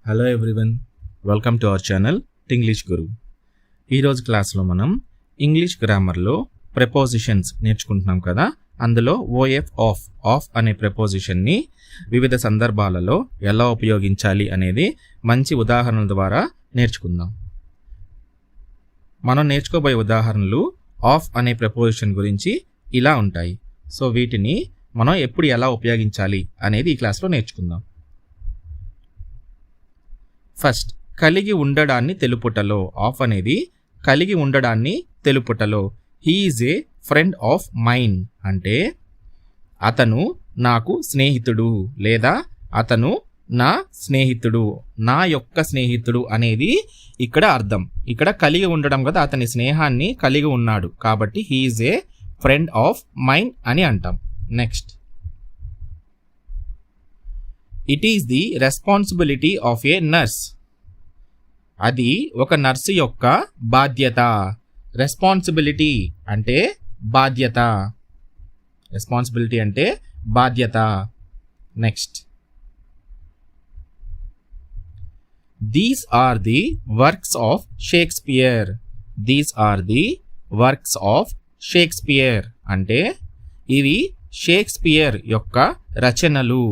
Hello everyone, welcome to our channel English Guru. ఈరోజు క్లాస్లో మనం ఇంగ్లీష్ గ్రామర్లో ప్రెపోజిషన్స్ నేర్చుకుంటున్నాం కదా. అందులో ఆఫ్ అనే ప్రెపోజిషన్ని వివిధ సందర్భాలలో ఎలా ఉపయోగించాలి అనేది మంచి ఉదాహరణల ద్వారా నేర్చుకుందాం. మనం నేర్చుకోబోయే ఉదాహరణలు ఆఫ్ అనే ప్రెపోజిషన్ గురించి ఇలా ఉంటాయి. సో వీటిని మనం ఎప్పుడు ఎలా ఉపయోగించాలి అనేది ఈ క్లాస్లో నేర్చుకుందాం. ఫస్ట్, కలిగి ఉండడాన్ని తెలుపుటలో. ఆఫ్ అనేది కలిగి ఉండడాన్ని తెలుపుటలో. He is a friend of mine అంటే అతను నాకు స్నేహితుడు లేదా అతను నా స్నేహితుడు, నా యొక్క స్నేహితుడు అనేది ఇక్కడ అర్థం. ఇక్కడ కలిగి ఉండడం కదా, అతని స్నేహాన్ని కలిగి ఉన్నాడు కాబట్టి he is a friend of mine అని అంటాం. Next, it is the responsibility of a nurse. అది ఒక నర్సు యొక్క బాధ్యత. రెస్పాన్సిబిలిటీ అంటే బాధ్యత. రెస్పాన్సిబిలిటీ అంటే బాధ్యత. Next, these are the works of Shakespeare. These are the works of Shakespeare అంటే ఇవి షేక్స్పియర్ యొక్క రచనలు.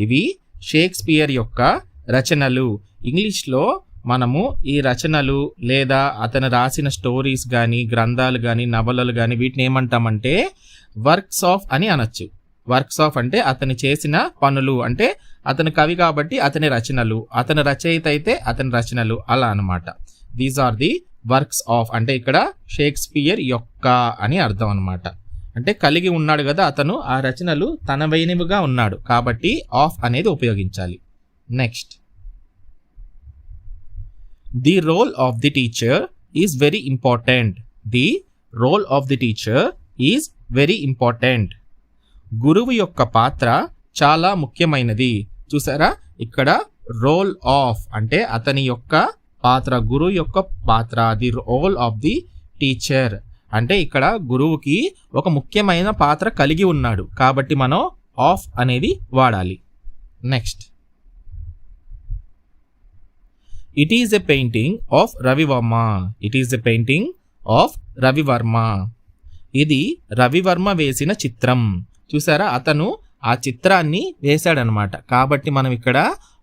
ఇవి షేక్స్పియర్ యొక్క రచనలు. ఇంగ్లీష్లో మనము ఈ రచనలు లేదా అతను రాసిన స్టోరీస్ కానీ, గ్రంథాలు కానీ, నవలలు కానీ వీటిని ఏమంటామంటే వర్క్స్ ఆఫ్ అని అనొచ్చు. వర్క్స్ ఆఫ్ అంటే అతను చేసిన పనులు, అంటే అతను కవి కాబట్టి అతని రచనలు, అతను రచయిత అయితే అతని రచనలు, అలా అనమాట. These are the works of అంటే ఇక్కడ షేక్స్పియర్ యొక్క అని అర్థం అనమాట. అంటే కలిగి ఉన్నాడు కదా అతను, ఆ రచనలు తనవైనవిగా ఉన్నాడు కాబట్టి ఆఫ్ అనేది ఉపయోగించాలి. Next, the role of the teacher is very important. The role of the teacher is very important. గురువు యొక్క పాత్ర చాలా ముఖ్యమైనది. చూసారా, ఇక్కడ రోల్ ఆఫ్ అంటే అతని యొక్క పాత్ర, గురువు యొక్క పాత్ర. The role of the teacher అంటే ఇక్కడ గురువుకి ఒక ముఖ్యమైన పాత్ర కలిగి ఉన్నాడు కాబట్టి మనం ఆఫ్ అనేది వాడాలి. Next, it is a painting of Ravi Varma. It is a painting of Ravi Varma. ఇది రవివర్మ వేసిన చిత్రం. చూసారా, అతను ఆ చిత్రాన్ని వేశాడనమాట కాబట్టి మనం ఇక్కడ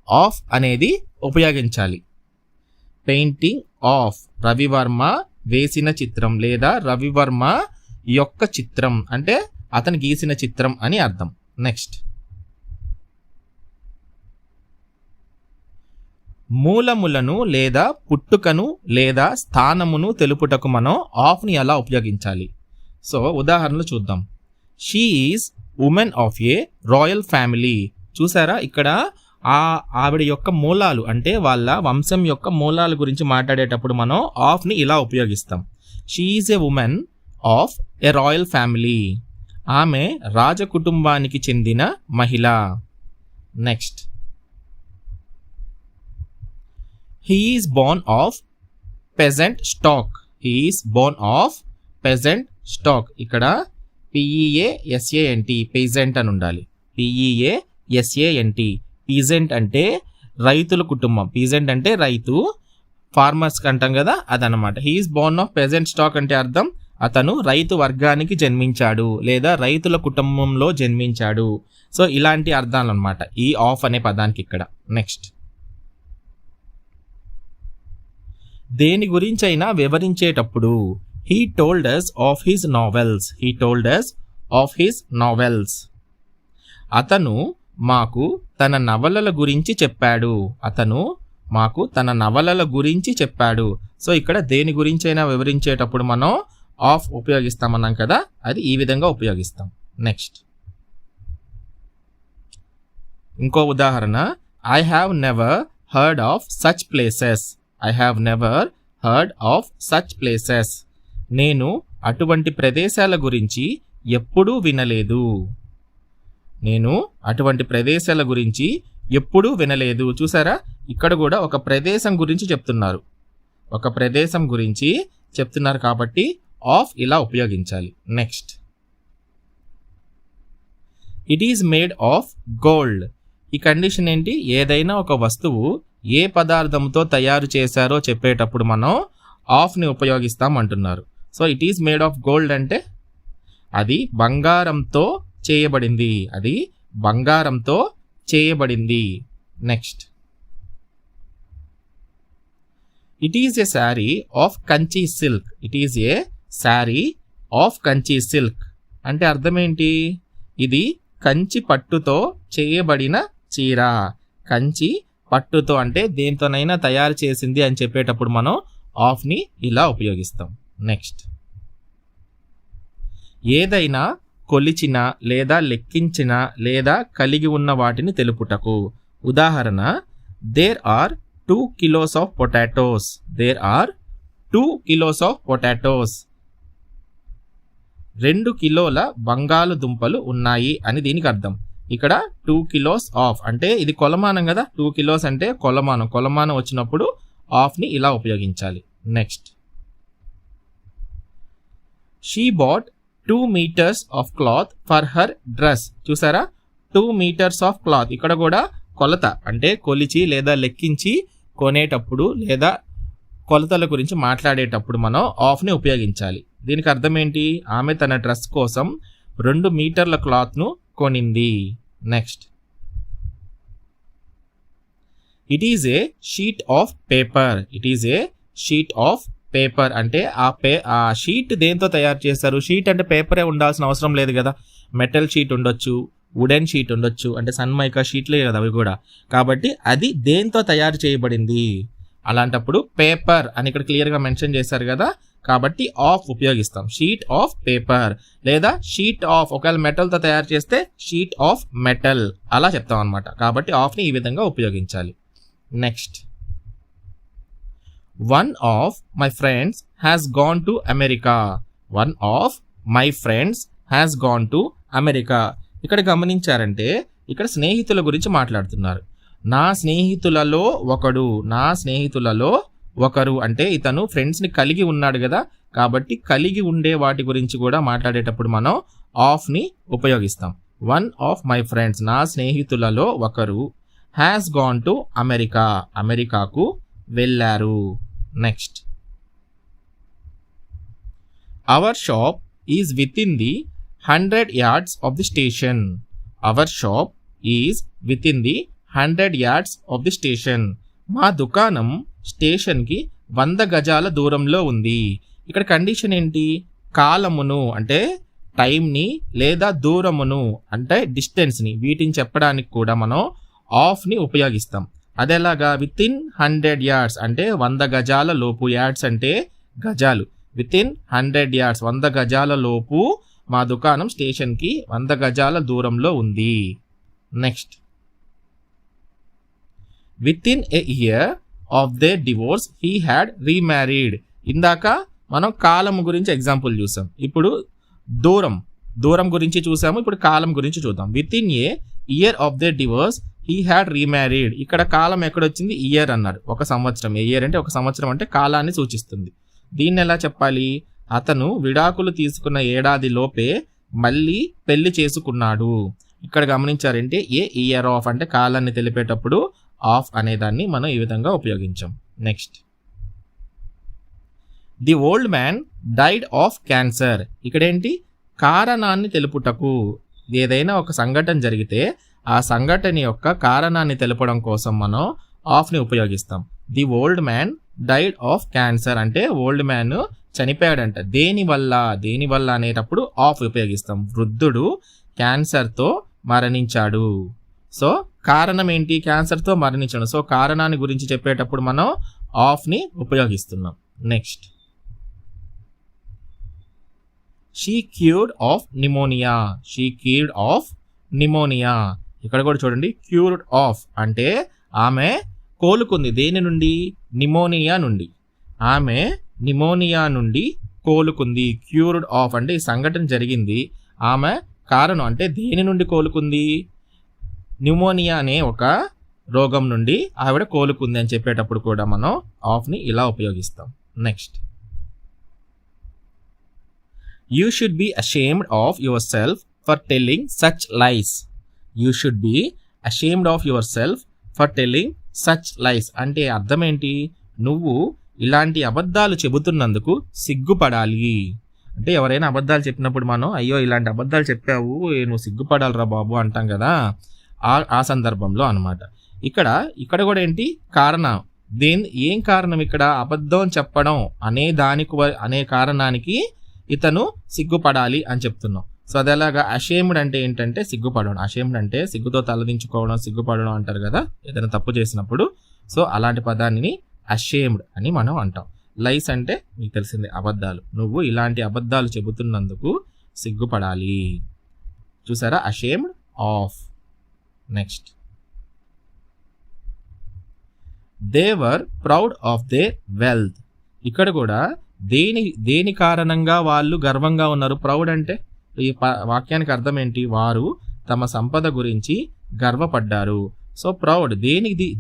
ఆఫ్ అనేది ఉపయోగించాలి. పెయింటింగ్ ఆఫ్ రవివర్మ వేసిన చిత్రం లేదా రవివర్మ యొక్క చిత్రం అంటే అతను గీసిన చిత్రం అని అర్థం. నెక్స్ట్, మూలములను లేదా పుట్టుకను లేదా స్థానమును తెలుపుటకు మనం ఆఫ్ని ఎలా ఉపయోగించాలి. సో ఉదాహరణలు చూద్దాం. She is women of A royal family. చూసారా, ఇక్కడ ఆవిడ యొక్క మూలాలు అంటే వాళ్ళ వంశం యొక్క మూలాల గురించి మాట్లాడేటప్పుడు మనం ఆఫ్ని ఇలా ఉపయోగిస్తాం. She is a women of A royal family. ఆమె రాజకుటుంబానికి చెందిన మహిళ. Next, he is Born of peasant stock. He is Born of peasant stock. ఇక్కడ PEASANT పెజెంట్ అని ఉండాలి. PEASANT పీజెంట్ అంటే రైతుల కుటుంబం. పీజెంట్ అంటే రైతు, ఫార్మర్స్ అంటాం కదా అదనమాట. He is born of peasant stock అంటే అర్థం అతను రైతు వర్గానికి జన్మించాడు లేదా రైతుల కుటుంబంలో జన్మించాడు. సో ఇలాంటి అర్థాలు అనమాట ఈ ఆఫ్ అనే పదానికి ఇక్కడ. నెక్స్ట్, దేని గురించైనా వివరించేటప్పుడు he told us of his novels. He told us of his novels. అతను మాకు తన నవలల గురించి చెప్పాడు. అతను మాకు తన నవలల గురించి చెప్పాడు. సో ఇక్కడ దేని గురించైనా వివరించేటప్పుడు మనం ఆఫ్ ఉపయోగిస్తామన్నాం కదా, అది ఈ విధంగా ఉపయోగిస్తాం. నెక్స్ట్, ఇంకో ఉదాహరణ. I have never heard of such places. I have never heard of such places. నేను అటువంటి ప్రదేశాల గురించి ఎప్పుడూ వినలేదు. నేను అటువంటి ప్రదేశాల గురించి ఎప్పుడూ వినలేదు. చూసారా, ఇక్కడ కూడా ఒక ప్రదేశం గురించి చెప్తున్నారు. ఒక ప్రదేశం గురించి చెప్తున్నారు కాబట్టి ఆఫ్ ఇలా ఉపయోగించాలి. Next, it is made of gold. ఈ కండిషన్ ఏంటి? ఏదైనా ఒక వస్తువు ఏ పదార్థంతో తయారు చేశారో చెప్పేటప్పుడు మనం ఆఫ్ని ఉపయోగిస్తాం అంటున్నారు. So it is made of gold అంటే అది బంగారంతో చేయబడింది. అది బంగారంతో చేయబడింది. Next, it is a sari of Kanchi silk. It is a sari of Kanchi silk అంటే అర్థం ఏంటి? ఇది కంచి పట్టుతో చేయబడిన చీర. కంచి పట్టుతో అంటే దేంతోనైనా తయారు చేసింది అని చెప్పేటప్పుడు మనం ఆఫ్ని ఇలా ఉపయోగిస్తాం. నెక్స్ట్, ఏదైనా కొలిచిన లేదా లెక్కించిన లేదా కలిగి ఉన్న వాటిని తెలుపుటకు. ఉదాహరణ, there are 2 kilos of potatoes. There are 2 kilos of potatoes. 2 కిలోల బంగాళదుంపలు ఉన్నాయి అని దీనికి అర్థం. ఇక్కడ 2 kilos ఆఫ్ అంటే ఇది కొలమానం కదా, 2 kilos అంటే కొలమానం. కొలమానం వచ్చినప్పుడు ఆఫ్ని ఇలా ఉపయోగించాలి. Next, she bought 2 meters of cloth for her dress. చూసారా, 2 meters ఆఫ్ క్లాత్. ఇక్కడ కూడా కొలత అంటే కొలిచి లేదా లెక్కించి కొనేటప్పుడు లేదా కొలతల గురించి మాట్లాడేటప్పుడు మనం ఆఫ్ని ఉపయోగించాలి. దీనికి అర్థం ఏంటి? ఆమె తన డ్రెస్ కోసం 2 మీటర్ల క్లాత్ను కొనింది. Next, it is a sheet of paper. It is a sheet of paper అంటే ఆ షీట్ దేంతో తయారు చేస్తారు? షీట్ అంటే పేపరే ఉండాల్సిన అవసరం లేదు కదా. మెటల్ షీట్ ఉండొచ్చు, వుడెన్ షీట్ ఉండొచ్చు, అంటే సన్మైకా షీట్లే కదా అవి కూడా. కాబట్టి అది దేంతో తయారు చేయబడింది? అలాంటప్పుడు పేపర్ అని ఇక్కడ క్లియర్గా మెన్షన్ చేశారు కదా, కాబట్టి ఆఫ్ ఉపయోగిస్తాం. షీట్ ఆఫ్ పేపర్ లేదా షీట్ ఆఫ్, ఒకవేళ మెటల్తో తయారు చేస్తే షీట్ ఆఫ్ మెటల్ అలా చెప్తాం అనమాట. కాబట్టి ఆఫ్ని ఈ విధంగా ఉపయోగించాలి. Next, one of my friends has gone to America. One of my friends has gone to America. ఇక్కడ గమనించారంటే ఇక్కడ స్నేహితుల గురించి మాట్లాడుతున్నారు. నా స్నేహితులలో ఒకరు అంటే ఇతను ఫ్రెండ్స్ని కలిగి ఉన్నాడు కదా, కాబట్టి కలిగి ఉండే వాటి గురించి కూడా మాట్లాడేటప్పుడు మనం ఆఫ్ని ఉపయోగిస్తాం. వన్ ఆఫ్ మై ఫ్రెండ్స్, నా స్నేహితులలో ఒకరు, హ్యాస్ గాన్ టు అమెరికా, అమెరికాకు వెళ్ళారు. Next, hour shop is with in the 100 yards of the station. Our shop is within the 100 yards of the station. మా దుకాణం స్టేషన్కి 100 గజాల దూరంలో ఉంది. ఇక్కడ కండిషన్ ఏంటి? కాలమును అంటే టైంని లేదా దూరమును అంటే డిస్టెన్స్ని, వీటిని చెప్పడానికి కూడా మనం ఆఫ్ని ఉపయోగిస్తాం. అదేలాగా విత్ ఇన్ 100 yards అంటే 100 గజాల లోపు, యార్డ్స్ అంటే గజాలు. విత్ ఇన్ 100 yards 100 గజాల లోపు మా దుకాణం స్టేషన్కి 100 గజాల దూరంలో ఉంది. Next, with in a year of their divorce he had remarried. ఇందాక మనం కాలం గురించి ఎగ్జాంపుల్ చూసాం, ఇప్పుడు దూరం గురించి చూసాము, ఇప్పుడు కాలం గురించి చూద్దాం. With in a year of their divorce he had remarried. ఇక్కడ కాలం ఎక్కడొచ్చింది? ఇయర్ అన్నారు. 1 సంవత్సరం. ఇయర్ అంటే 1 సంవత్సరం అంటే కాలాన్ని సూచిస్తుంది. దీన్ని ఎలా చెప్పాలి? అతను విడాకులు తీసుకున్న ఏడాది లోపే మళ్ళీ పెళ్లి చేసుకున్నాడు. ఇక్కడ గమనించారంటే ఏ ఇయర్ ఆఫ్ అంటే కాలాన్ని తెలిపేటప్పుడు ఆఫ్ అనేదాన్ని మనం ఈ విధంగా ఉపయోగించాం. Next, the old man died of cancer. ఇక్కడేంటి? కారణాన్ని తెలుపుటకు. ఏదైనా ఒక సంఘటన జరిగితే ఆ సంఘటన యొక్క కారణాన్ని తెలపడం కోసం మనం ఆఫ్ని ఉపయోగిస్తాం. The old man died of cancer అంటే ఓల్డ్ మ్యాన్ చనిపోయాడంట. దేనివల్ల అనేటప్పుడు ఆఫ్ ఉపయోగిస్తాం. వృద్ధుడు క్యాన్సర్తో మరణించాడు. సో కారణం ఏంటి? క్యాన్సర్తో మరణించాడు. సో కారణాన్ని గురించి చెప్పేటప్పుడు మనం ఆఫ్ని ఉపయోగిస్తున్నాం. Next, she cured of pneumonia. She cured of pneumonia. ఇక్కడ కూడా చూడండి, క్యూర్డ్ ఆఫ్ అంటే ఆమె కోలుకుంది. దేని నుండి? నిమోనియా నుండి. ఆమె నిమోనియా నుండి కోలుకుంది. క్యూర్డ్ ఆఫ్ అంటే ఈ సంఘటన జరిగింది, ఆమె కారణం అంటే దేని నుండి కోలుకుంది? న్యూమోనియా అనే ఒక రోగం నుండి ఆవిడ కోలుకుంది అని చెప్పేటప్పుడు కూడా మనం ఆఫ్ని ఇలా ఉపయోగిస్తాం. Next, you should be ashamed of yourself for telling such lies. You should be ashamed of yourself for telling such lies అంటే అర్థం ఏంటి? నువ్వు ఇలాంటి అబద్ధాలు చెబుతున్నందుకు సిగ్గుపడాలి. అంటే ఎవరైనా అబద్ధాలు చెప్పినప్పుడు మనం అయ్యో ఇలాంటి అబద్ధాలు చెప్పావు నువ్వు సిగ్గుపడాలిరా బాబు అంటాం కదా, ఆ సందర్భంలో అనమాట. ఇక్కడ కూడా ఏంటి కారణం, ఏం కారణం ఇక్కడ? అబద్ధం చెప్పడం అనే కారణానికి ఇతను సిగ్గుపడాలి అని చెప్తున్నాం. సో అదేలాగా అషేమ్డ్ అంటే ఏంటంటే సిగ్గుపడడం. అషేమ్డ్ అంటే సిగ్గుతో తలదించుకోవడం, సిగ్గుపడడం అంటారు కదా ఏదైనా తప్పు చేసినప్పుడు. సో అలాంటి పదాన్ని అషేమ్డ్ అని మనం అంటాం. లైస్ అంటే మీకు తెలిసిందే అబద్ధాలు. నువ్వు ఇలాంటి అబద్ధాలు చెబుతున్నందుకు సిగ్గుపడాలి. చూసారా, ashamed of. Next, they were proud of their wealth. ఇక్కడ కూడా దేని కారణంగా వాళ్ళు గర్వంగా ఉన్నారు? ప్రౌడ్ అంటే ఈ వాక్యానికి అర్థం ఏంటి? వారు తమ సంపద గురించి గర్వపడ్డారు. సో ప్రౌడ్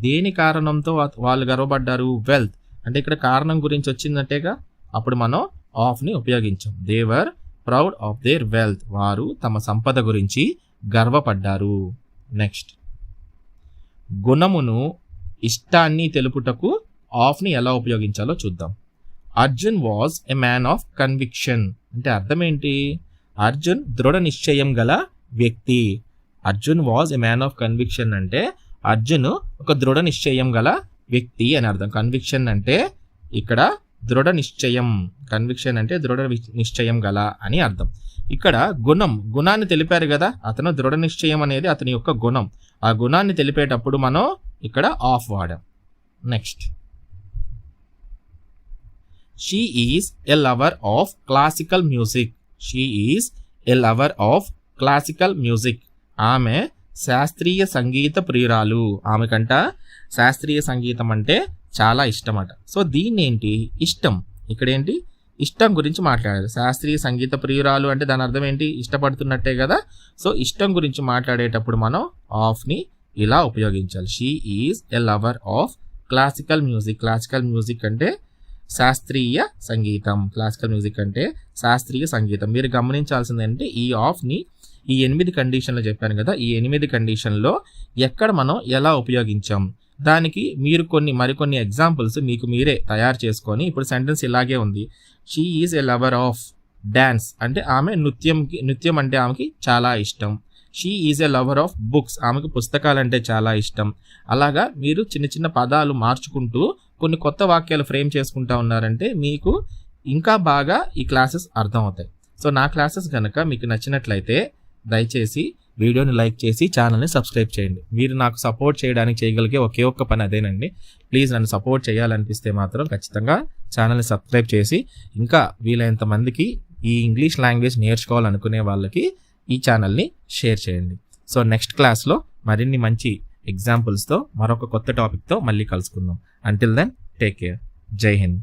దేని కారణంతో వాళ్ళు గర్వపడ్డారు? వెల్త్ అంటే ఇక్కడ కారణం గురించి వచ్చిందంటేగా, అప్పుడు మనం ఆఫ్ని ఉపయోగించాం. They were proud of their wealth. వారు తమ సంపద గురించి గర్వపడ్డారు. నెక్స్ట్, గుణమును ఇష్టాన్ని తెలుపుటకు ఆఫ్ని ఎలా ఉపయోగించాలో చూద్దాం. Arjun was a man of conviction అంటే అర్థం ఏంటి? అర్జున్ దృఢ నిశ్చయం గల వ్యక్తి. Arjun was a man of conviction అంటే అర్జున్ ఒక దృఢ నిశ్చయం గల వ్యక్తి అని అర్థం. కన్విక్షన్ అంటే ఇక్కడ దృఢ నిశ్చయం, కన్విక్షన్ అంటే దృఢ నిశ్చయం గల అని అర్థం. ఇక్కడ గుణాన్ని తెలిపారు కదా, అతను దృఢ నిశ్చయం అనేది అతని యొక్క గుణం. ఆ గుణాన్ని తెలిపేటప్పుడు మనం ఇక్కడ ఆఫ్ వాడాం. Next, she is a lover of classical music. She is a lover of classical music. ఆమె శాస్త్రీయ సంగీత ప్రియురాలు. ఆమెకంట శాస్త్రీయ సంగీతం అంటే చాలా ఇష్టమట. సో దీన్ని ఏంటి? ఇష్టం. ఇక్కడ ఏంటి? ఇష్టం గురించి మాట్లాడారు. శాస్త్రీయ సంగీత ప్రియురాలు అంటే దాని అర్థం ఏంటి? ఇష్టపడుతున్నట్టే కదా. సో ఇష్టం గురించి మాట్లాడేటప్పుడు మనం ఆఫ్ని ఇలా ఉపయోగించాలి. She is a lover of classical music. Classical music అంటే శాస్త్రీయ సంగీతం. క్లాసికల్ మ్యూజిక్ అంటే శాస్త్రీయ సంగీతం. మీరు గమనించాల్సింది అంటే ఈ ఆఫ్ని ఈ 8 కండిషన్లు చెప్పాను కదా, ఈ 8 కండిషన్లో ఎక్కడ మనం ఎలా ఉపయోగించాం దానికి మీరు మరికొన్ని ఎగ్జాంపుల్స్ మీకు మీరే తయారు చేసుకొని, ఇప్పుడు సెంటెన్స్ ఇలాగే ఉంది. She is a lover of dance అంటే ఆమె నృత్యం అంటే ఆమెకి చాలా ఇష్టం. She is a lover of books ఆమెకు పుస్తకాలంటే చాలా ఇష్టం. అలాగా మీరు చిన్న చిన్న పదాలు మార్చుకుంటూ కొన్ని కొత్త వాక్యాలు ఫ్రేమ్ చేసుకుంటా ఉన్నారంటే మీకు ఇంకా బాగా ఈ క్లాసెస్ అర్థం అవుతాయి. సో నా క్లాసెస్ కనుక మీకు నచ్చినట్లయితే దయచేసి వీడియోని లైక్ చేసి ఛానల్ని సబ్స్క్రైబ్ చేయండి. మీరు నాకు సపోర్ట్ చేయడానికి చేయగలిగే ఒకే ఒక్క పని అదేనండి. ప్లీజ్ నన్ను సపోర్ట్ చేయాలనిపిస్తే మాత్రం ఖచ్చితంగా ఛానల్ని సబ్స్క్రైబ్ చేసి ఇంకా వీలైనంత మందికి ఈ ఇంగ్లీష్ లాంగ్వేజ్ నేర్చుకోవాలనుకునే వాళ్ళకి ఈ ఛానల్ని షేర్ చేయండి. సో నెక్స్ట్ క్లాస్లో మరిన్ని మంచి ఎగ్జాంపుల్స్తో మరొక కొత్త టాపిక్తో మళ్ళీ కలుసుకుందాం. Until then take care. జై హింద్.